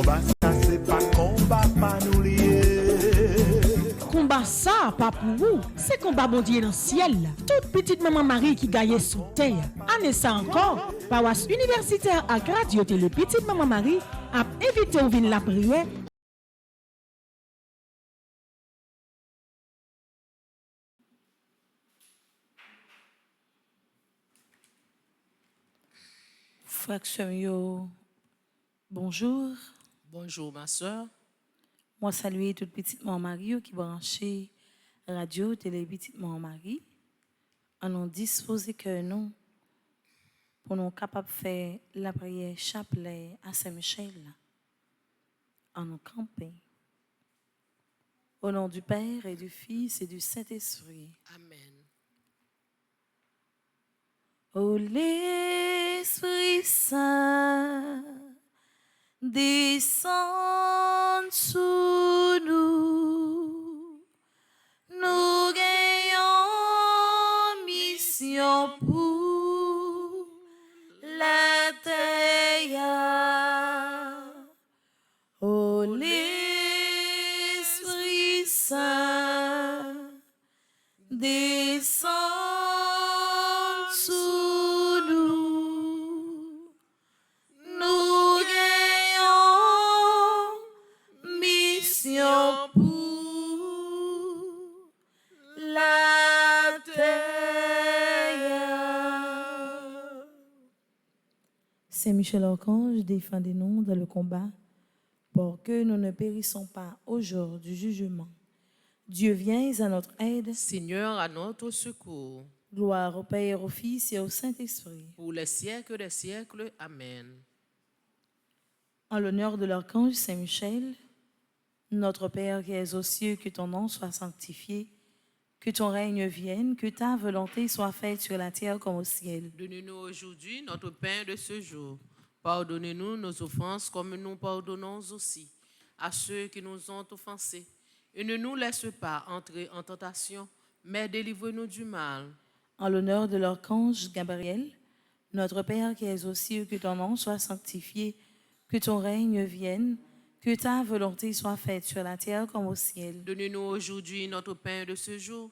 Combat ça c'est pas combat pas nous lier. Combat ça, pas pour vous, c'est combat bon Dieu dans le ciel. Toute petite maman Marie qui gagne sous terre. Année ça encore, paroisse universitaire à Radio Télé Petite Maman Marie a invité au vin la prière. Frère bonjour. Bonjour ma soeur. Moi saluer toute petite maman Marie qui branché radio télé petite maman Marie. On nous disposer que nous pour nous capables de faire la prière chapelet à Saint-Michel. On nous camper. Au nom du Père et du Fils et du Saint-Esprit. Amen. Ô l'Esprit Saint, descend sous nous. Nous gagnons mission pour la terre. Ô l'Esprit Saint, descend sous nous. Nous gagnons mission pour la terre. Saint Michel Archange, défendez-nous dans le combat pour que nous ne périssons pas au jour du jugement. Dieu vient à notre aide. Seigneur, à notre secours. Gloire au Père, au Fils et au Saint-Esprit. Pour les siècles des siècles. Amen. En l'honneur de l'archange Saint-Michel, notre Père qui es aux cieux, que ton nom soit sanctifié, que ton règne vienne, que ta volonté soit faite sur la terre comme au ciel. Donne-nous aujourd'hui notre pain de ce jour. Pardonnez-nous nos offenses comme nous pardonnons aussi à ceux qui nous ont offensés. Et ne nous laisse pas entrer en tentation, mais délivre-nous du mal. En l'honneur de l'archange Gabriel, notre Père qui es aux cieux, que ton nom soit sanctifié, que ton règne vienne, que ta volonté soit faite sur la terre comme au ciel. Donne-nous aujourd'hui notre pain de ce jour.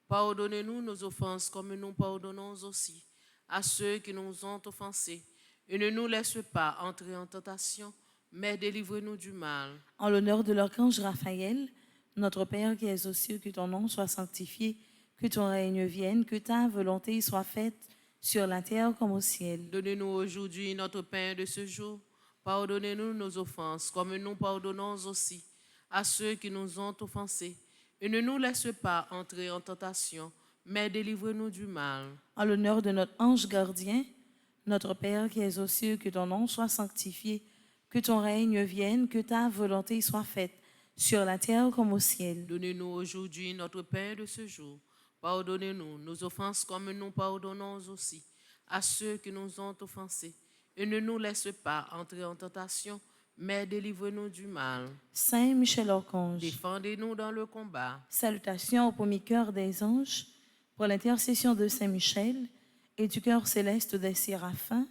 Pardonnez-nous nos offenses comme nous pardonnons aussi à ceux qui nous ont offensés. Et ne nous laisse pas entrer en tentation, mais délivre-nous du mal. En l'honneur de l'archange Raphaël, notre Père qui es aux cieux, que ton nom soit sanctifié, que ton règne vienne, que ta volonté soit faite sur la terre comme au ciel. Donne-nous aujourd'hui notre pain de ce jour. Pardonnez-nous nos offenses, comme nous pardonnons aussi à ceux qui nous ont offensés. Et ne nous laisse pas entrer en tentation, mais délivre-nous du mal. En l'honneur de notre ange gardien, notre Père qui es aux cieux, que ton nom soit sanctifié, que ton règne vienne, que ta volonté soit faite sur la terre comme au ciel. Donnez-nous aujourd'hui notre pain de ce jour. Pardonnez-nous nos offenses comme nous pardonnons aussi à ceux qui nous ont offensés. Et ne nous laisse pas entrer en tentation, mais délivre-nous du mal. Saint Michel Archange, défendez-nous dans le combat. Salutations au premier cœur des anges, pour l'intercession de Saint Michel et du cœur céleste des séraphins,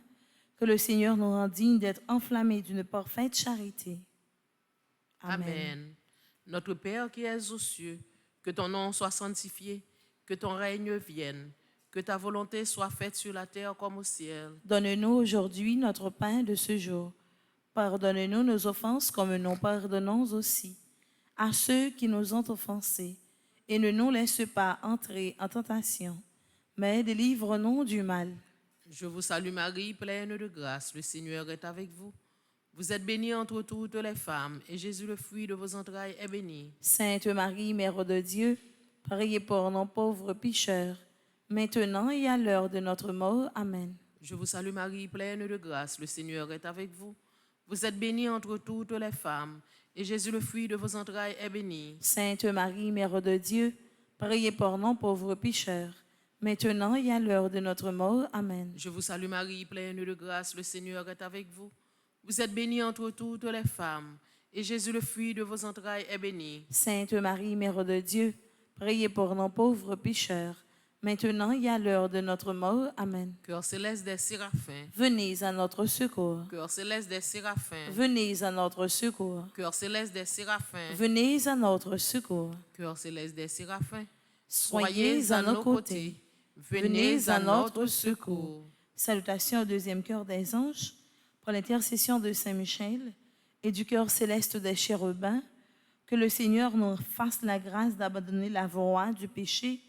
que le Seigneur nous rende dignes d'être enflammés d'une parfaite charité. Amen. Notre Père qui es aux cieux, que ton nom soit sanctifié, que ton règne vienne, que ta volonté soit faite sur la terre comme au ciel. Donne-nous aujourd'hui notre pain de ce jour. Pardonne-nous nos offenses comme nous pardonnons aussi à ceux qui nous ont offensés. Et ne nous laisse pas entrer en tentation, mais délivre-nous du mal. Je vous salue Marie, pleine de grâce, le Seigneur est avec vous. Vous êtes bénie entre toutes les femmes, et Jésus, le fruit de vos entrailles, est béni. Sainte Marie, Mère de Dieu, priez pour nos pauvres pécheurs, maintenant et à l'heure de notre mort. Amen. Je vous salue Marie, pleine de grâce, le Seigneur est avec vous. Vous êtes bénie entre toutes les femmes, et Jésus, le fruit de vos entrailles, est béni. Sainte Marie, Mère de Dieu, priez pour nos pauvres pécheurs, maintenant et à l'heure de notre mort. Amen. Je vous salue Marie, pleine de grâce, le Seigneur est avec vous. Vous êtes bénie entre toutes les femmes, et Jésus, le fruit de vos entrailles, est béni. Sainte Marie, Mère de Dieu, priez pour nos pauvres pécheurs, maintenant et à l'heure de notre mort. Amen. Cœur céleste des séraphins, Venez à notre secours. cœur céleste des séraphins, Venez à notre secours. cœur céleste des séraphins, Venez à notre secours. cœur céleste des séraphins, Soyez à nos côtés. venez à notre secours. Salutations au deuxième cœur des anges, pour l'intercession de Saint Michel et du cœur céleste des chérubins, que le Seigneur nous fasse la grâce d'abandonner la voie du péché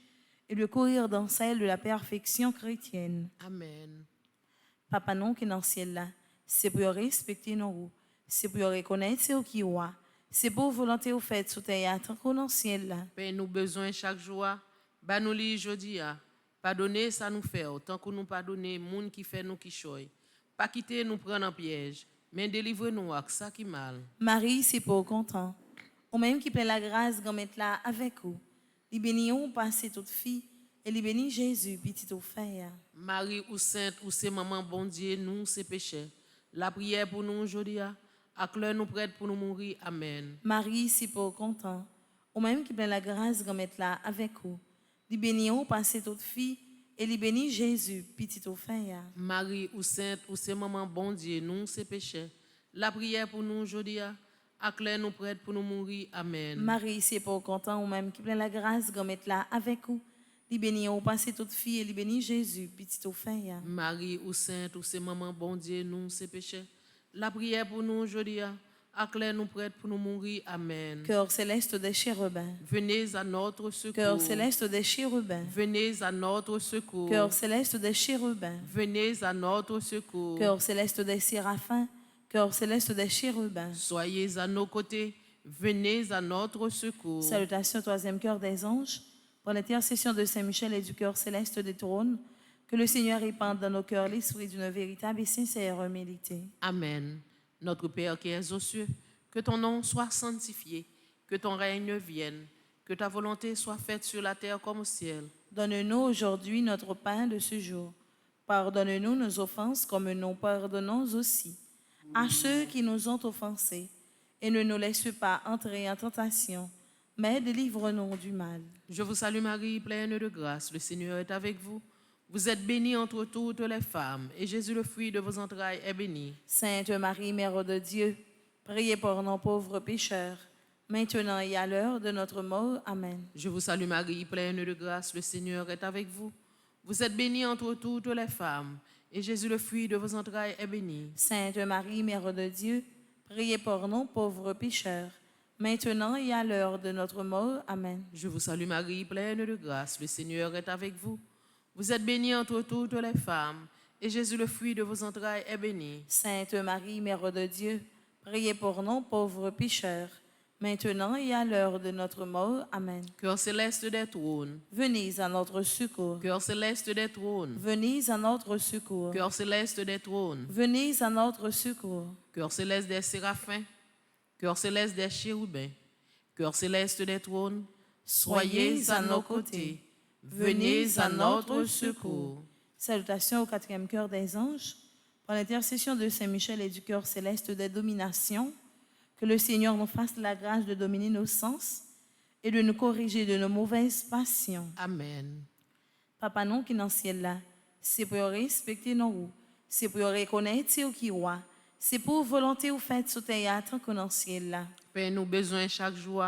et de courir dans celle de la perfection chrétienne. Amen. Papa non qui est dans le ciel là, c'est pour respecter nous, c'est pour reconnaître ce qui est, c'est pour volonté au fait sous terre tant qu'on dans le ciel là. Paix nous besoin chaque jour, bah nous li jodi a. Pardonner ça nous fait autant que nous pardonner moun qui fait nous qui choy. Pas quitter nous prendre en piège, mais délivrer nous avec ça qui mal. Marie, c'est pour content. Ou même qui plein la grâce grand mettre là avec vous. Li béni ou passer toute fille et li béni Jésus petit au frère. Marie ou sainte ou c'est maman bon Dieu nous c'est péché. La prière pour nous aujourd'hui a, ak l'heure nous prête pour nous mourir. Amen. Marie, c'est pour content. Ou même qui plein la grâce grand mettre là avec vous. Li béni ou passer toute fille et li béni Jésus petit au frère. Marie ou sainte ou c'est maman bon Dieu nous c'est péché. La prière pour nous aujourd'hui a, ak l'heure nous prête pour nous mourir. Amen. Marie, c'est pour content ou même qui plein la grâce grand mettre là avec vous. Li béni ou passer toute fille et li béni Jésus petit au frère. Marie ou sainte ou c'est maman bon Dieu nous c'est péché. La prière pour nous aujourd'hui a, ak l'heure nous prête pour nous mourir. Amen. Cœur céleste des chérubins. Venez à notre secours. Cœur céleste des chérubins. Venez à notre secours. Cœur céleste des chérubins. Venez à notre secours. Cœur céleste des séraphins. Cœur céleste des chérubins. Soyez à nos côtés. Venez à notre secours. Salutations au troisième cœur des anges. Pour l'intercession de Saint Michel et du cœur céleste des trônes, que le Seigneur répande dans nos cœurs l'esprit d'une véritable et sincère humilité. Amen. Notre Père qui es aux cieux, que ton nom soit sanctifié, que ton règne vienne, que ta volonté soit faite sur la terre comme au ciel. Donne-nous aujourd'hui notre pain de ce jour. Pardonne-nous nos offenses comme nous pardonnons aussi à ceux qui nous ont offensés. Et ne nous laisse pas entrer en tentation, mais délivre-nous du mal. Je vous salue Marie, pleine de grâce, le Seigneur est avec vous. Vous êtes bénie entre toutes les femmes, et Jésus, le fruit de vos entrailles, est béni. Sainte Marie, Mère de Dieu, priez pour nos pauvres pécheurs, maintenant et à l'heure de notre mort. Amen. Je vous salue Marie, pleine de grâce, le Seigneur est avec vous. Vous êtes bénie entre toutes les femmes, et Jésus, le fruit de vos entrailles, est béni. Sainte Marie, Mère de Dieu, priez pour nos pauvres pécheurs, maintenant et à l'heure de notre mort. Amen. Je vous salue Marie, pleine de grâce, le Seigneur est avec vous. Vous êtes bénie entre toutes les femmes, et Jésus, le fruit de vos entrailles, est béni. Sainte Marie, Mère de Dieu, priez pour nos pauvres pécheurs, maintenant et à l'heure de notre mort. Amen. Cœur céleste des trônes, Venez à notre secours. cœur céleste des trônes, Venez à notre secours. cœur céleste des trônes, Venez à notre secours. cœur céleste des séraphins, cœur céleste des chérubins, cœur céleste des trônes, soyez à nos côtés. Venez à notre secours. Salutations au quatrième cœur des anges. Pour l'intercession de Saint Michel et du cœur céleste des dominations, que le Seigneur nous fasse la grâce de dominer nos sens et de nous corriger de nos mauvaises passions. Amen. Papa non qui est dans le ciel là, c'est pour respecter nos roues, c'est pour reconnaître ce qui est, c'est pour volonté ou fait sous terre tant qu'on est dans le ciel là. Père, nous besoin chaque jour,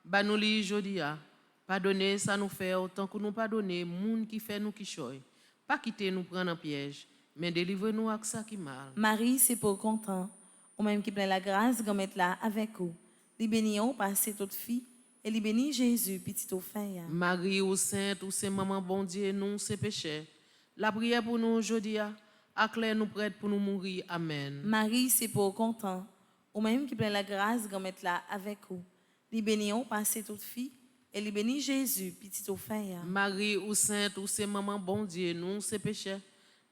bah nous li jodi a. Pardonner ça nous fait autant que nous pardonner moun qui fait nous qui choy. Pas quitter nous prendre en piège, mais délivrer nous avec ça qui mal. Marie, c'est pour content, ou même qui plein la grâce, comme être là avec vous. Li béni ou passer toute fille, et li béni Jésus, petit au frère. Marie ou sainte ou c'est maman bon Dieu, nous c'est péché. La prière pour nous aujourd'hui a, ak l'heure nous prête pour nous mourir. Amen. Marie, c'est pour content, ou même qui plein la grâce, comme être là avec vous. Li béni ou passer toute fille, et li béni Jésus, petit au frère. Marie ou sainte ou c'est maman bon Dieu, nous c'est péché.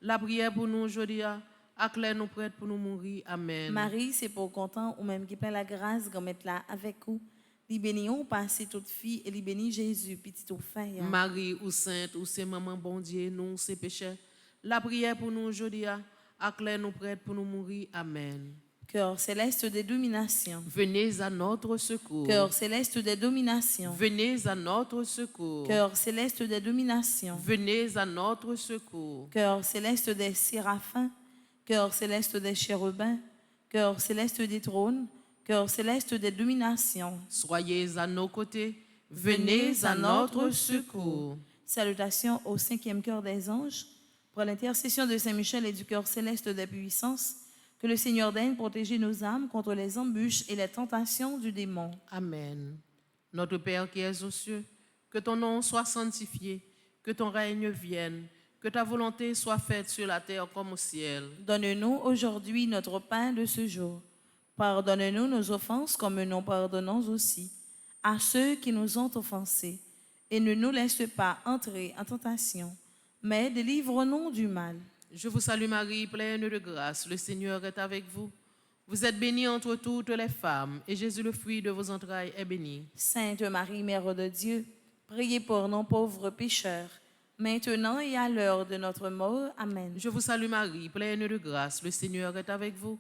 La prière pour nous aujourd'hui a, ak l'heure nous prête pour nous mourir. Amen. Marie, c'est pour content, ou même qui plein la grâce, comme être là avec vous. Li béni ou passer toute fille, et li béni Jésus, petit au frère. Marie ou sainte ou c'est maman bon Dieu, nous c'est péché. La prière pour nous aujourd'hui a, ak l'heure nous prête pour nous mourir. Amen. Cœur céleste des dominations. Venez à notre secours. Cœur céleste des dominations. Venez à notre secours. Cœur céleste des dominations. Venez à notre secours. Cœur céleste des séraphins. Cœur céleste des chérubins. Cœur céleste des trônes. Cœur céleste des dominations. Soyez à nos côtés. Venez à notre secours. Salutations au 5e cœur des anges. Pour l'intercession de Saint Michel et du cœur céleste des puissances, que le Seigneur daigne protéger nos âmes contre les embûches et les tentations du démon. Amen. Notre Père qui es aux cieux, que ton nom soit sanctifié, que ton règne vienne, que ta volonté soit faite sur la terre comme au ciel. Donne-nous aujourd'hui notre pain de ce jour. Pardonne-nous nos offenses comme nous pardonnons aussi à ceux qui nous ont offensés. Et ne nous laisse pas entrer en tentation, mais délivre-nous du mal. Je vous salue Marie, pleine de grâce, le Seigneur est avec vous. Vous êtes bénie entre toutes les femmes, et Jésus, le fruit de vos entrailles, est béni. Sainte Marie, Mère de Dieu, priez pour nous pauvres pécheurs, maintenant et à l'heure de notre mort. Amen. Je vous salue Marie, pleine de grâce, le Seigneur est avec vous.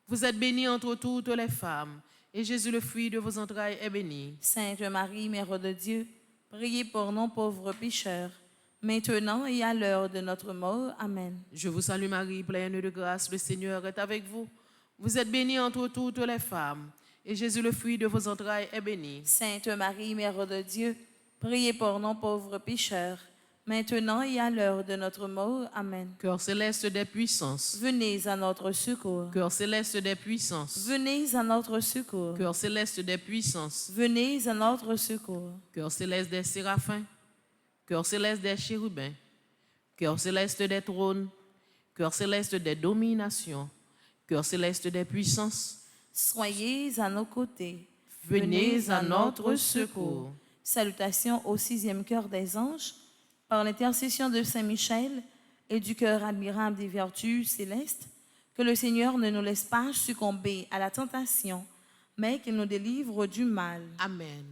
Vous êtes bénie entre toutes les femmes, et Jésus, le fruit de vos entrailles, est béni. Sainte Marie, Mère de Dieu, priez pour nous pauvres pécheurs, maintenant et à l'heure de notre mort. Amen. Je vous salue Marie, pleine de grâce, le Seigneur est avec vous. Vous êtes bénie entre toutes les femmes, et Jésus, le fruit de vos entrailles, est béni. Sainte Marie, Mère de Dieu, priez pour nous pauvres pécheurs, maintenant et à l'heure de notre mort. Amen. Cœur céleste des puissances. Venez à notre secours. Cœur céleste des puissances. Venez à notre secours. Cœur céleste des puissances. Venez à notre secours. Cœur céleste des séraphins. Cœur céleste des chérubins. Cœur céleste des trônes. Cœur céleste des dominations. Cœur céleste des puissances. Soyez à nos côtés. Venez à notre secours. Salutations au 6e cœur des anges. Par l'intercession de Saint Michel et du cœur admirable des vertus célestes, que le Seigneur ne nous laisse pas succomber à la tentation, mais qu'il nous délivre du mal. Amen.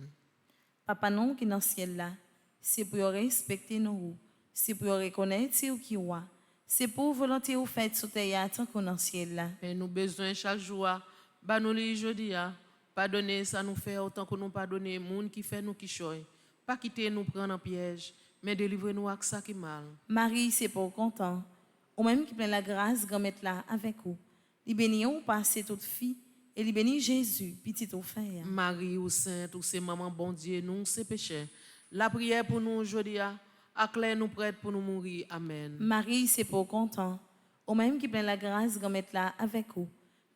Papa non qui est dans le ciel là, c'est pour respecter nous, c'est pour reconnaître c'est qui est, c'est pour volonté ou fait sur terre tant qu'on dans le ciel là. Et nous besoin chaque jour, bah nous les jeudi, pardonner ça nous fait autant que nous pardonner monde qui fait nous qui choy. Pas quitter nous prendre en piège, mais délivrer-nous avec ça qui mal. Marie, c'est pour content, ou même qui plein la grâce, grand mettre là avec vous. Il bénit ou passer toute fille, et il bénit Jésus, petit au frère. Marie ou sainte, ou c'est maman bon Dieu, nous c'est péché. La prière pour nous aujourd'hui, acclare nous prête pour nous mourir. Amen. Marie, c'est pour content, ou même qui plein la grâce, grand mettre là avec vous.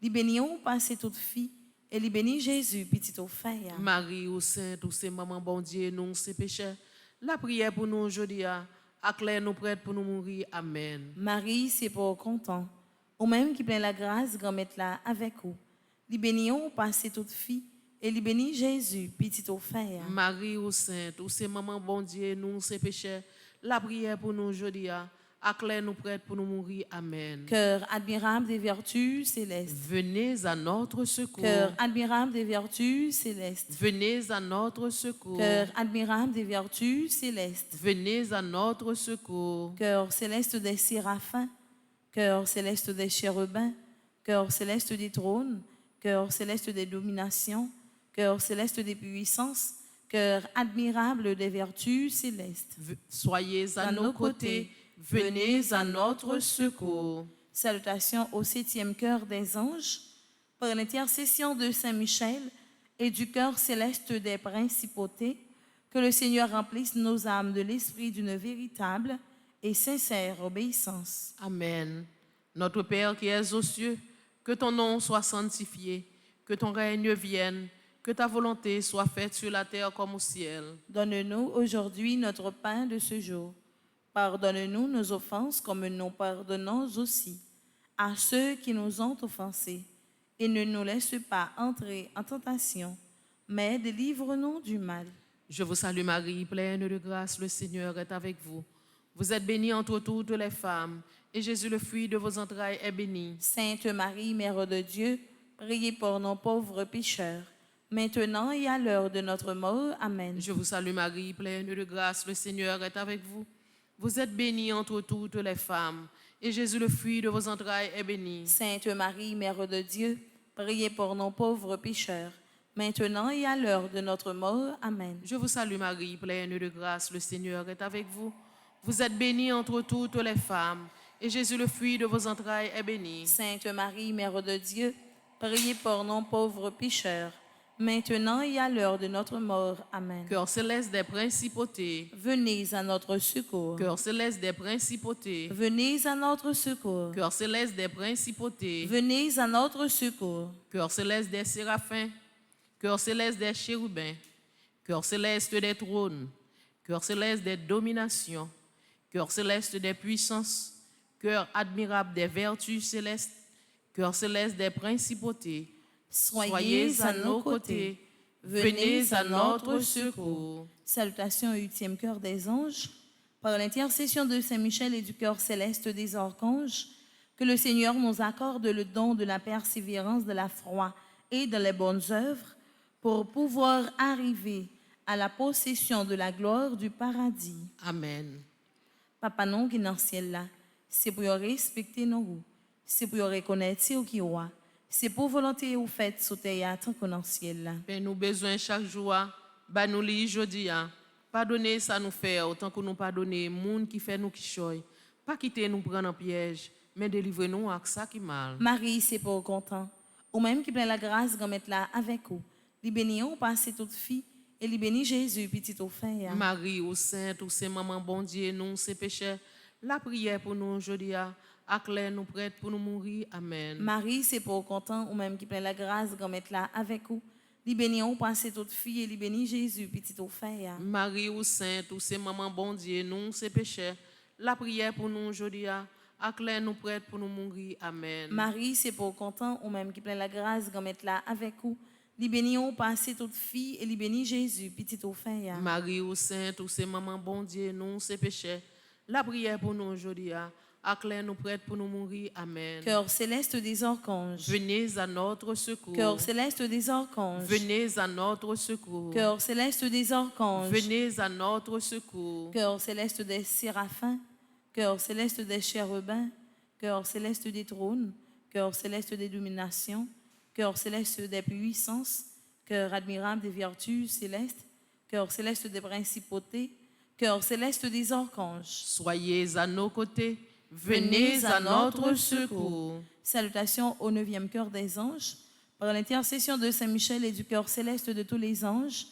Il bénit ou passer toute fille, et il bénit Jésus, petit au frère. Marie ou sainte, ou c'est maman bon Dieu, nous c'est péché. La prière pour nous aujourd'hui, acclare nous prête pour nous mourir. Amen. Marie, c'est pour content, ou même qui plein la grâce, grand mettre là avec vous. Il bénit ou passer toute fille, et il bénit Jésus, petit au frère. Marie ou sainte, ou c'est maman bon Dieu, nous c'est péché. La prière pour nous aujourd'hui, acclare nous prête pour nous mourir. Amen. Cœur admirable des vertus célestes. Venez à notre secours. Cœur admirable des vertus célestes. Venez à notre secours. Cœur admirable des vertus célestes. Venez à notre secours. Cœur céleste des séraphins. Cœur céleste des chérubins. Cœur céleste des trônes. Cœur céleste des dominations. Cœur céleste des puissances. Cœur admirable des vertus célestes. Soyez à nos côtés. Venez à notre secours. Salutations au 7e cœur des anges, par l'intercession de Saint Michel et du cœur céleste des principautés, que le Seigneur remplisse nos âmes de l'esprit d'une véritable et sincère obéissance. Amen. Notre Père qui es aux cieux, que ton nom soit sanctifié, que ton règne vienne, que ta volonté soit faite sur la terre comme au ciel. Donne-nous aujourd'hui notre pain de ce jour. Pardonne-nous nos offenses comme nous pardonnons aussi à ceux qui nous ont offensés. Et ne nous laisse pas entrer en tentation, mais délivre-nous du mal. Je vous salue Marie, pleine de grâce, le Seigneur est avec vous. Vous êtes bénie entre toutes les femmes, et Jésus, le fruit de vos entrailles, est béni. Sainte Marie, Mère de Dieu, priez pour nos pauvres pécheurs, maintenant et à l'heure de notre mort. Amen. Je vous salue Marie, pleine de grâce, le Seigneur est avec vous. Vous êtes bénie entre toutes les femmes, et Jésus, le fruit de vos entrailles, est béni. Sainte Marie, Mère de Dieu, priez pour nos pauvres pécheurs, maintenant et à l'heure de notre mort. Amen. Je vous salue Marie, pleine de grâce, le Seigneur est avec vous. Vous êtes bénie entre toutes les femmes, et Jésus, le fruit de vos entrailles, est béni. Sainte Marie, Mère de Dieu, priez pour nos pauvres pécheurs, maintenant et à l'heure de notre mort. Amen. Cœur céleste des principautés, Venez à notre secours. cœur céleste des principautés, Venez à notre secours. cœur céleste des principautés, Venez à notre secours. cœur céleste des séraphins, cœur céleste des chérubins, cœur céleste des trônes, cœur céleste des dominations, cœur céleste des puissances, cœur admirable des vertus célestes, cœur céleste des principautés, soyez à nos côtés, venez à notre secours. Salutations au 8e cœur des anges. Par l'intercession de Saint Michel et du cœur céleste des archanges, que le Seigneur nous accorde le don de la persévérance, de la foi et de les bonnes œuvres pour pouvoir arriver à la possession de la gloire du paradis. Amen. Papa non qui est dans le ciel là, c'est pour respecter nous, c'est pour reconnaître ce qui est roi, c'est pour volonté ou fait sous terre tant qu'on dans le ciel là. Père, nous besoin chaque jour, bah nous li jodi a. Pardonnez ça nous faire autant que nous pardonner monde qui fait nous qui choy. Pas quitter nous prendre en piège, mais délivrez-nous avec ça qui mal. Marie, c'est pour content, ou même qui plein la grâce qu'on mette là avec vous. Li béni ou passer toute fille et li béni Jésus petit au fait. Marie ou sainte ou c'est maman bon Dieu nous c'est péché. La prière pour nous aujourd'hui a clair nous prête pour nous mourir. Amen. Marie, c'est pour content, ou même qui plein la grâce qu'on mette là avec vous. Li béni ou passer toute fille et li béni Jésus petit au fait. Marie ou sainte ou c'est maman bon Dieu nous c'est péché. La prière pour nous aujourd'hui a clair nous prête pour nous mourir. Amen. Marie, c'est pour content, ou même qui plein la grâce qu'on mette là avec vous. Li béni ou passer toute fille et li béni Jésus petit au fait. Marie ou sainte ou c'est maman bon Dieu nous c'est péché. La prière pour nous aujourd'hui a clair nous prête pour nous mourir. Amen. Cœur céleste des archanges. Venez à notre secours. Cœur céleste des archanges. Venez à notre secours. Cœur céleste des archanges. Venez à notre secours. Cœur céleste des séraphins. Cœur céleste des chérubins. Cœur céleste des trônes. Cœur céleste des dominations. Cœur céleste des puissances. Cœur admirable des vertus célestes. Cœur céleste des principautés. Cœur céleste des archanges. Soyez à nos côtés. Venez à notre secours. Salutations au 9e cœur des anges. Par l'intercession de Saint Michel et du cœur céleste de tous les anges,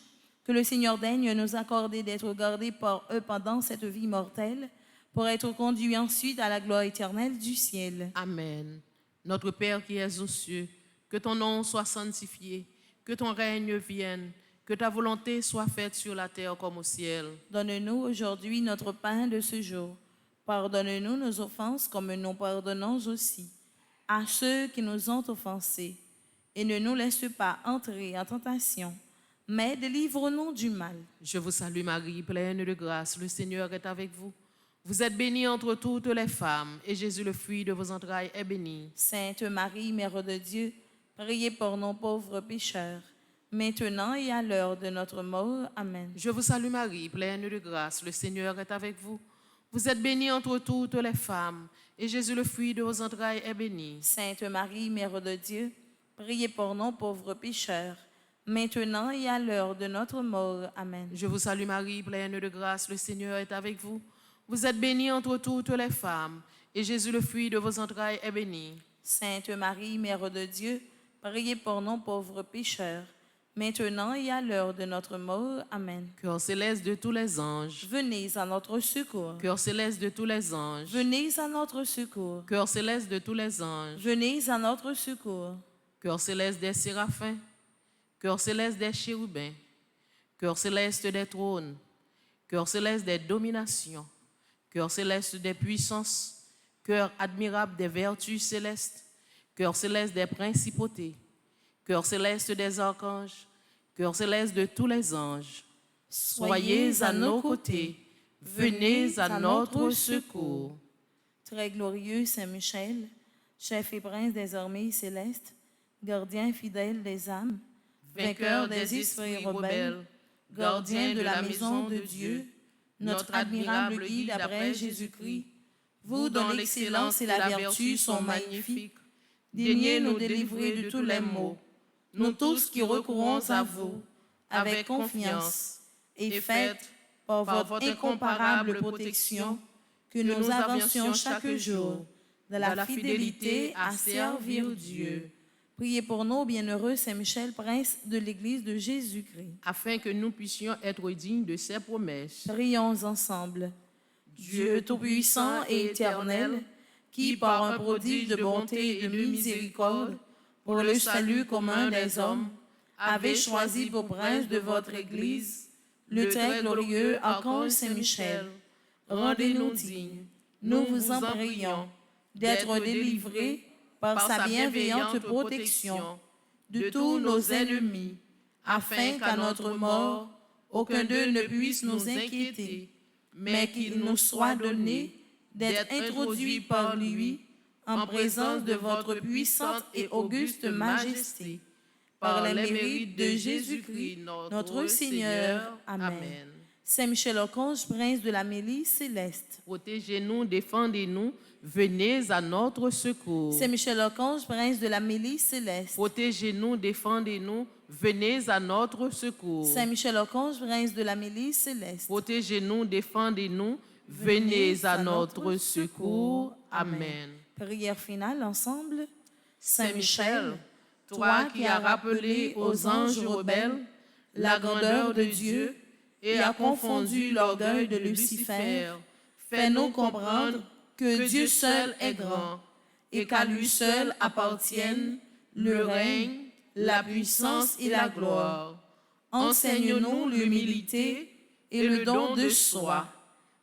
que le Seigneur daigne nous accorder d'être gardés par eux pendant cette vie mortelle, pour être conduits ensuite à la gloire éternelle du ciel. Amen. Notre Père qui es aux cieux, que ton nom soit sanctifié, que ton règne vienne, que ta volonté soit faite sur la terre comme au ciel. Donne-nous aujourd'hui notre pain de ce jour. Pardonne-nous nos offenses comme nous pardonnons aussi à ceux qui nous ont offensés. Et ne nous laisse pas entrer en tentation, mais délivre-nous du mal. Je vous salue Marie, pleine de grâce, le Seigneur est avec vous. Vous êtes bénie entre toutes les femmes, et Jésus, le fruit de vos entrailles, est béni. Sainte Marie, Mère de Dieu, priez pour nos pauvres pécheurs, maintenant et à l'heure de notre mort. Amen. Je vous salue Marie, pleine de grâce, le Seigneur est avec vous. Vous êtes bénie entre toutes les femmes, et Jésus, le fruit de vos entrailles, est béni. Sainte Marie, Mère de Dieu, priez pour nos pauvres pécheurs, maintenant et à l'heure de notre mort. Amen. Je vous salue Marie, pleine de grâce, le Seigneur est avec vous. Vous êtes bénie entre toutes les femmes, et Jésus, le fruit de vos entrailles, est béni. Sainte Marie, Mère de Dieu, priez pour nos pauvres pécheurs, maintenant et à l'heure de notre mort. Amen. Cœur céleste de tous les anges, Venez à notre secours. cœur céleste de tous les anges, Venez à notre secours. cœur céleste de tous les anges, Venez à notre secours. cœur céleste des séraphins, cœur céleste des chérubins, cœur céleste des trônes, cœur céleste des dominations, cœur céleste des puissances, cœur admirable des vertus célestes, cœur céleste des principautés, cœur céleste des archanges, cœur céleste de tous les anges. Soyez à nos côtés, venez à notre secours. Très glorieux Saint Michel, chef et prince des armées célestes, gardien fidèle des âmes, vainqueur des esprits rebelles, gardien de la maison de Dieu, notre admirable guide après Jésus-Christ, vous dont l'excellence et la vertu sont magnifiques, Daignez nous délivrer de tous les maux, nous tous qui recourons à vous avec confiance, et faites, par votre incomparable protection, que nous avancions chaque jour dans la fidélité à servir Dieu. Priez pour nous, bienheureux Saint-Michel, prince de l'Église de Jésus-Christ, afin que nous puissions être dignes de ses promesses. Prions ensemble. Dieu Tout-Puissant et Éternel, qui par un prodige de bonté et de miséricorde, pour le salut commun des hommes, avez choisi pour prince de votre Église le très glorieux archange Saint-Michel. Rendez-nous dignes, nous vous en prions, d'être délivrés par sa bienveillante protection de tous nos ennemis, afin qu'à notre mort, aucun d'eux ne puisse nous inquiéter, mais qu'il nous soit donné d'être introduits par lui en présence de votre puissante et auguste majesté, par les mérites de Jésus-Christ, notre Seigneur. Amen. Saint Michel Archange, prince de la Mélie céleste, Protégez-nous, défendez-nous, venez à notre secours. Saint Michel Archange, prince de la Mélie céleste, Protégez-nous, défendez-nous, venez à notre secours. Saint Michel Archange, prince de la Mélie céleste, Protégez-nous, défendez-nous, venez à notre secours. Amen. Prière finale ensemble. Saint Michel, toi qui as rappelé aux anges rebelles la grandeur de Dieu et as confondu l'orgueil de Lucifer, fais-nous comprendre que Dieu seul est grand et qu'à lui seul appartiennent le règne, la puissance et la gloire. Enseigne-nous l'humilité et le don de soi,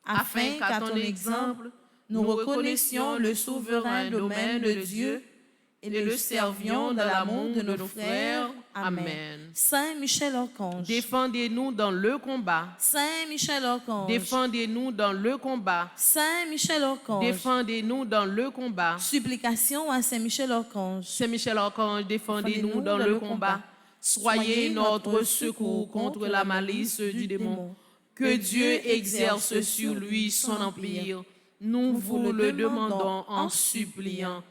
afin qu'à ton exemple, nous reconnaissions le souverain domaine de Dieu et le servions dans l'amour de nos frères. Amen. Saint Michel Archange, Défendez-nous dans le combat. Saint Michel Archange, Défendez-nous dans le combat. Saint Michel Archange, Défendez-nous dans le combat. supplication à Saint Michel Archange. Saint Michel Archange, défendez-nous dans le combat. Soyez notre secours contre la malice du démon. Que Dieu exerce sur lui son empire. Nous vous le demandons en suppliant.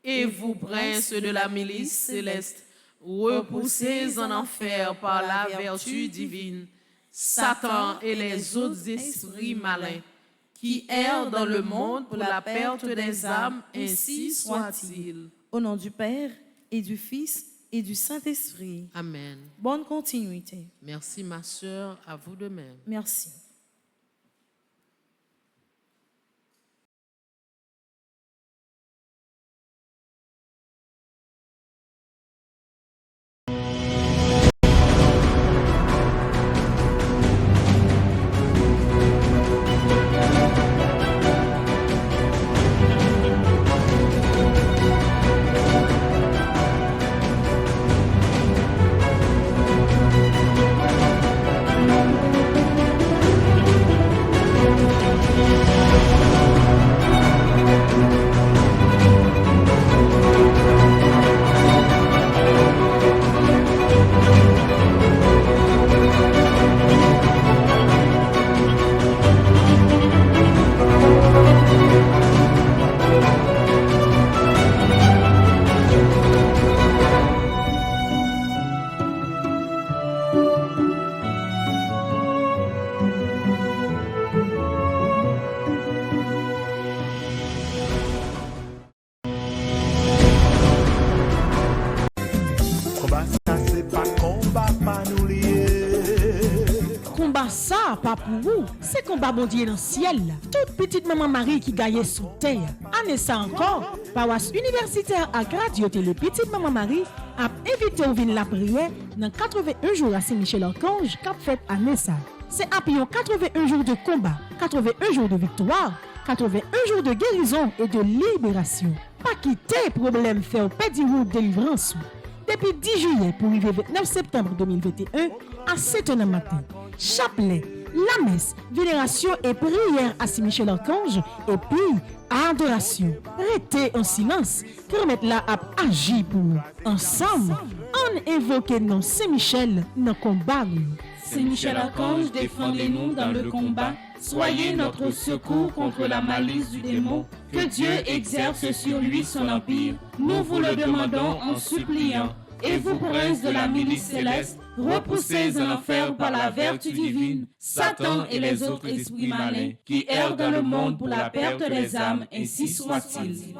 Et vous, princes de la milice céleste, repoussez en enfer par la vertu divine Satan et les autres esprits malins qui errent dans le monde pour la perte des âmes, ainsi soit-il. Au nom du Père et du Fils et du Saint-Esprit. Amen. Bonne continuité. Merci ma sœur, à vous de même. Merci. Combat ça c'est pas combat pas nous lier. Combat ça, pas pour vous, c'est combat bon Dieu dans le ciel. Toute petite maman Marie qui gagne sous terre. Année ça encore, paroisse universitaire à Radio Télé Petite Maman Marie a invité au vin la prière dans 81 jours à Saint-Michel-Archange qu'a fait année ça. C'est après 81 jours de combat, 81 jours de victoire, 81 jours de guérison et de libération. Pas quitter problème faire pédi ou délivrance. Depuis 10 juillet pour arriver 29 septembre 2021 à 7h du matin. Chapelet, la messe, vénération et prière à Saint-Michel-Archange et puis adoration. Restez en silence, permettre là à agir pour nous. Ensemble, on évoque non Saint-Michel dans le combat. Saint Michel Archange, défendez-nous dans le combat. Soyez notre secours contre la malice du démon. Que Dieu exerce sur lui son empire. Nous vous le demandons en suppliant. Et vous, princes de la milice céleste, repoussez en enfer par la vertu divine Satan et les autres esprits malins qui errent dans le monde pour la perte des âmes, ainsi soit-il.